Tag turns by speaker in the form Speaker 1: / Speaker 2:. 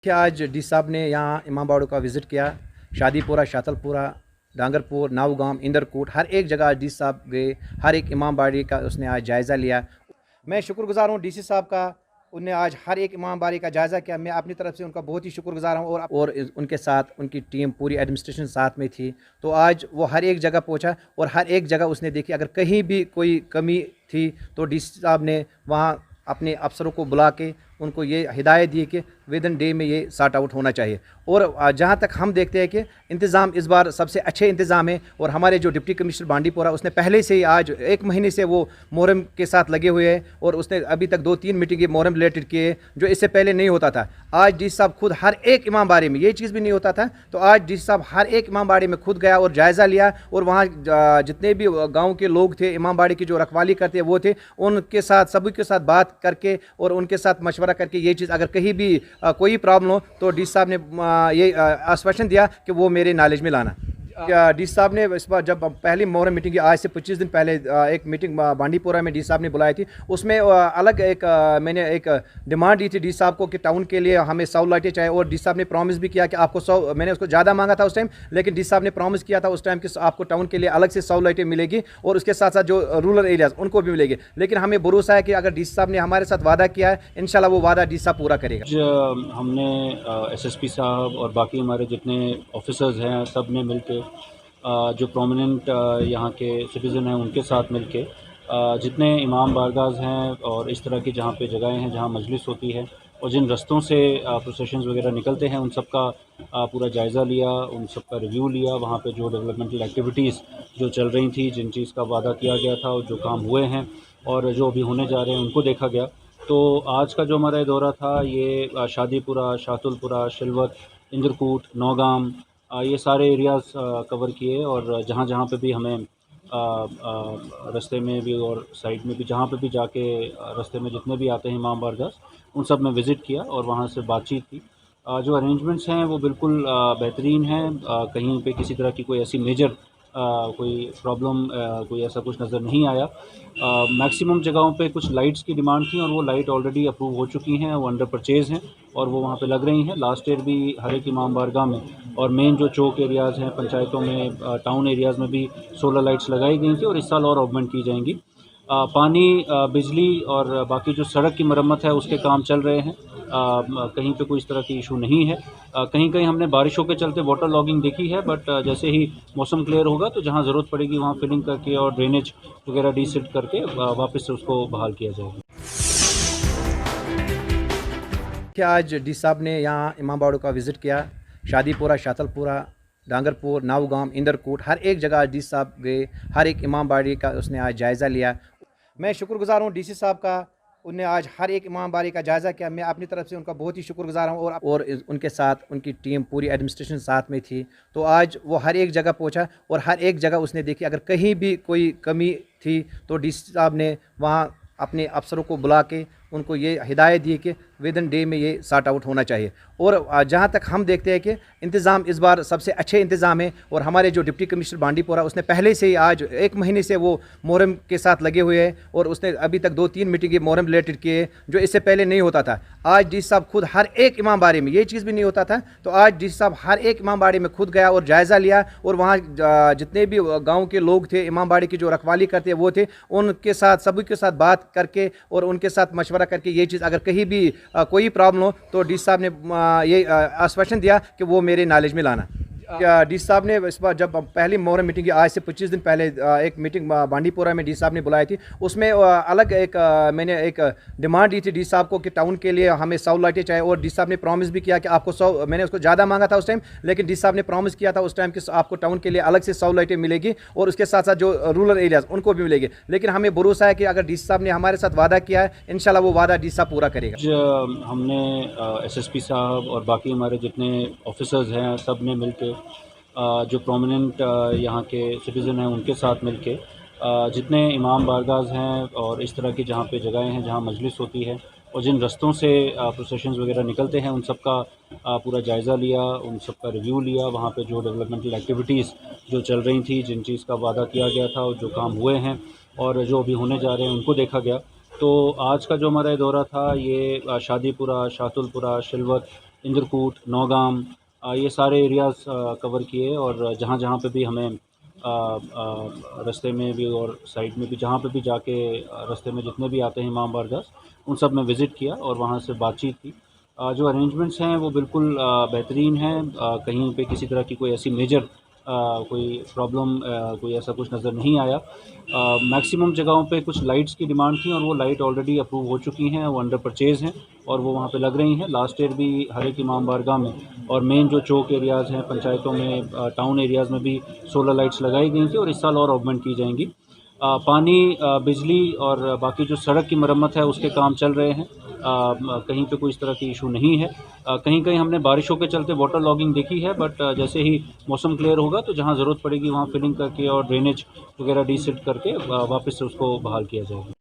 Speaker 1: कि आज डी साहब ने यहाँ इमाम बाड़ो का विज़िट किया। शादीपुरा, शातलपुरा, डांगरपुर, नाऊगाम, इंदरकूट, हर एक जगह आज डी साहब गए। हर एक इमाम बाड़ी का उसने आज जायज़ा लिया। मैं शुक्रगुज़ार हूँ डीसी साहब का। उनने आज हर एक इमाम बाड़ी का जायज़ा किया। मैं अपनी तरफ से उनका बहुत ही शुक्रगुज़ार हूँ और उनके साथ उनकी टीम पूरी एडमिनिस्ट्रेशन साथ में थी। तो आज वो हर एक जगह पहुँचा और हर एक जगह उसने देखी। अगर कहीं भी कोई कमी थी तो डीसी साहब ने वहाँ अपने अफसरों को बुला के उनको ये हिदायत दी कि विद इन डे में ये सॉर्ट आउट होना चाहिए। और जहाँ तक हम देखते हैं कि इंतज़ाम इस बार सबसे अच्छे इंतज़ाम है। और हमारे जो डिप्टी कमिश्नर बांडीपोरा, उसने पहले से ही आज एक महीने से वो मुहर्रम के साथ लगे हुए हैं और उसने अभी तक 2-3 मीटिंगें मुहर्रम रिलेटेड किए, जो इससे पहले नहीं होता था। आज डी साहब खुद हर एक इमाम बाड़े में, ये चीज़ भी नहीं होता था, तो आज डी साहब हर एक इमाम बाड़े में खुद गया और जायज़ा लिया। और वहाँ जितने भी गाँव के लोग थे, इमाम बाड़े की जो रखवाली करते वो थे, उनके साथ सभी के साथ बात करके और उनके साथ मशवरा करके ये चीज़ अगर कहीं भी कोई प्रॉब्लम हो तो डी साहब ने ये आश्वासन दिया कि वो मेरे नॉलेज में लाना। डी साहब ने इस बार जब पहली मुहर्रम मीटिंग की, आज से 25 दिन पहले एक मीटिंग बांडीपोरा में डी साहब ने बुलाई थी। उसमें अलग एक मैंने एक डिमांड दी थी डी साहब को कि टाउन के लिए हमें 100 लाइटें चाहिए। और डी साहब ने प्रॉमिस भी किया कि आपको 100, मैंने उसको ज़्यादा मांगा था उस टाइम, लेकिन डी साहब ने प्रॉमिस किया था उस टाइम कि आपको टाउन के लिए अलग से 100 लाइटें मिलेगी और उसके साथ साथ जो रूरल एरियाज़ उनको भी मिलेगी। लेकिन हमें भरोसा है कि अगर डी साहब ने हमारे साथ वादा किया है, इंशाल्लाह वो वादा डी साहब पूरा करेगा।
Speaker 2: हमने एसएसपी साहब और बाकी हमारे जितने ऑफिसर्स हैं सब ने मिलके जो प्रोमिनेंट यहाँ के सिटीज़न हैं उनके साथ मिलके जितने इमाम बारगाज़ हैं और इस तरह की जहाँ पे जगहें हैं जहाँ मजलिस होती है और जिन रस्तों से प्रोसेशंस वगैरह निकलते हैं, उन सब का पूरा जायज़ा लिया, उन सब का रिव्यू लिया। वहाँ पे जो डेवलपमेंटल एक्टिविटीज़ जो चल रही थी, जिन चीज़ का वादा किया गया था और जो काम हुए हैं और जो अभी होने जा रहे हैं, उनको देखा गया। तो आज का जो हमारा ये दौरा था, ये शादीपुरा, शातुलपुरा, शिलवत, इंदरकूट, नौगाम, ये सारे एरियाज़ कवर किए। और जहाँ जहाँ पे भी हमें रास्ते में भी और साइड में भी जहाँ पे भी जाके रास्ते में जितने भी आते हैं इमाम बारगाह, उन सब में विज़िट किया और वहाँ से बातचीत की। जो अरेंजमेंट्स हैं वो बिल्कुल बेहतरीन हैं। कहीं पे किसी तरह की कोई ऐसी मेजर कोई प्रॉब्लम कोई ऐसा कुछ नज़र नहीं आया। मैक्सिमम जगहों पे कुछ लाइट्स की डिमांड थी और वो लाइट ऑलरेडी अप्रूव हो चुकी हैं, वो अंडर परचेज़ हैं और वो वहाँ पे लग रही हैं। लास्ट ईयर भी हर एक इमाम बारगाह में और मेन जो चौक एरियाज़ हैं पंचायतों में, टाउन एरियाज़ में भी सोलर लाइट्स लगाई गई थी और इस साल और ऑगमेंट की जाएंगी। पानी, बिजली और बाकी जो सड़क की मरम्मत है उसके काम चल रहे हैं। कहीं पे कोई इस तरह की इशू नहीं है। कहीं कहीं हमने बारिशों के चलते वाटर लॉगिंग देखी है, बट जैसे ही मौसम क्लियर होगा तो जहाँ ज़रूरत पड़ेगी वहाँ फिलिंग करके और ड्रेनेज वगैरह डीसिल्ट करके वापस से उसको बहाल किया जाएगा।
Speaker 1: कि आज डी साहब ने यहाँ इमाम बाड़ो का विज़िट किया। शादीपुरा, शातलपुरा, डांगरपुर, नाऊगाम, इंदरकूट, हर एक जगह डी साहब गए। हर एक इमाम बाड़ी का उसने आज जायज़ा लिया। मैं शुक्रगुज़ार हूँ डीसी साहब का। उनने आज हर एक इमाम बाड़ी का जायज़ा किया। मैं अपनी तरफ से उनका बहुत ही शुक्रगुज़ार हूँ और उनके साथ उनकी टीम पूरी एडमिनिस्ट्रेशन साथ में थी। तो आज वो हर एक जगह पहुँचा और हर एक जगह उसने देखी। अगर कहीं भी कोई कमी थी तो डीसी साहब ने वहाँ अपने अफसरों को बुला के उनको ये हिदायत दी कि विद इन डे में ये सॉर्ट आउट होना चाहिए। और जहाँ तक हम देखते हैं कि इंतज़ाम इस बार सबसे अच्छे इंतज़ाम है। और हमारे जो डिप्टी कमिश्नर बांडीपोरा, उसने पहले से ही आज एक महीने से वो मुहर्रम के साथ लगे हुए हैं और उसने अभी तक 2-3 मीटिंगें मुहर्रम रिलेटेड किए, जो इससे पहले नहीं होता था। आज डी साहब खुद हर एक इमाम बाड़े में, ये चीज़ भी नहीं होता था, तो आज डी साहब हर एक इमाम बाड़े में खुद गया और जायज़ा लिया। और वहाँ जितने भी गाँव के लोग थे, इमाम बाड़े की जो रखवाली करते वो थे, उनके साथ सभी के साथ बात करके और उनके साथ मशवरा करके ये चीज़ अगर कहीं भी कोई प्रॉब्लम हो तो डी साहब ने ये आश्वासन दिया कि वो मेरे नॉलेज में लाना। डी साहब ने इस बार जब पहली मुहर्रम मीटिंग की, आज से 25 दिन पहले एक मीटिंग बांडीपोरा में डी साहब ने बुलाई थी। उसमें अलग एक मैंने एक डिमांड दी थी डी साहब को कि टाउन के लिए हमें 100 लाइटें चाहिए। और डी साहब ने प्रॉमिस भी किया कि आपको 100, मैंने उसको ज़्यादा मांगा था उस टाइम, लेकिन डी साहब ने प्रॉमिस किया था उस टाइम कि आपको टाउन के लिए अलग से 100 लाइटें मिलेगी और उसके साथ साथ जो रूरल एरियाज़ उनको भी मिलेगी। लेकिन हमें भरोसा है कि अगर डी साहब ने हमारे साथ वादा किया है, इंशाल्लाह वो वादा डी साहब पूरा करेगा।
Speaker 2: हमने एसएसपी साहब और बाकी हमारे जितने ऑफिसर्स हैं सब ने मिलके जो प्रोमिनेंट यहाँ के सिटीज़न हैं उनके साथ मिलके जितने इमाम बारगाज़ हैं और इस तरह की जहाँ पे जगहें हैं जहाँ मजलिस होती है और जिन रस्तों से प्रोसेशंस वगैरह निकलते हैं, उन सब का पूरा जायज़ा लिया, उन सब का रिव्यू लिया। वहाँ पे जो डेवलपमेंटल एक्टिविटीज़ जो चल रही थी, जिन चीज़ का वादा किया गया था और जो काम हुए हैं और जो अभी होने जा रहे हैं, उनको देखा गया। तो आज का जो हमारा ये दौरा था, ये शादीपुरा, शातुलपुरा, शिलवत, इंदरकूट, नौगाम, ये सारे एरियाज़ कवर किए, और जहाँ जहाँ पे भी हमें रास्ते में भी और साइड में भी जहाँ पे भी जाके रास्ते में जितने भी आते हैं इमाम बारगाह, उन सब में विज़िट किया और वहाँ से बातचीत की। जो अरेंजमेंट्स हैं वो बिल्कुल बेहतरीन हैं। कहीं पे किसी तरह की कोई ऐसी मेजर कोई प्रॉब्लम, कोई ऐसा कुछ नज़र नहीं आया। मैक्सिमम जगहों पे कुछ लाइट्स की डिमांड थी और वो लाइट ऑलरेडी अप्रूव हो चुकी हैं, वो अंडर परचेज़ हैं और वो वहाँ पे लग रही हैं। लास्ट ईयर भी हर एक इमाम बारगाह में और मेन जो चौक एरियाज़ हैं पंचायतों में, टाउन एरियाज़ में भी सोलर लाइट्स लगाई गई थी और इस साल और ऑगमेंट की जाएंगी। पानी, बिजली और बाकी जो सड़क की मरम्मत है उसके काम चल रहे हैं। कहीं पे कोई इस तरह की इशू नहीं है। कहीं कहीं हमने बारिशों के चलते वाटर लॉगिंग देखी है, बट जैसे ही मौसम क्लियर होगा तो जहाँ ज़रूरत पड़ेगी वहाँ फिलिंग करके और ड्रेनेज वगैरह डीसिल्ट करके वापस से उसको बहाल किया जाएगा।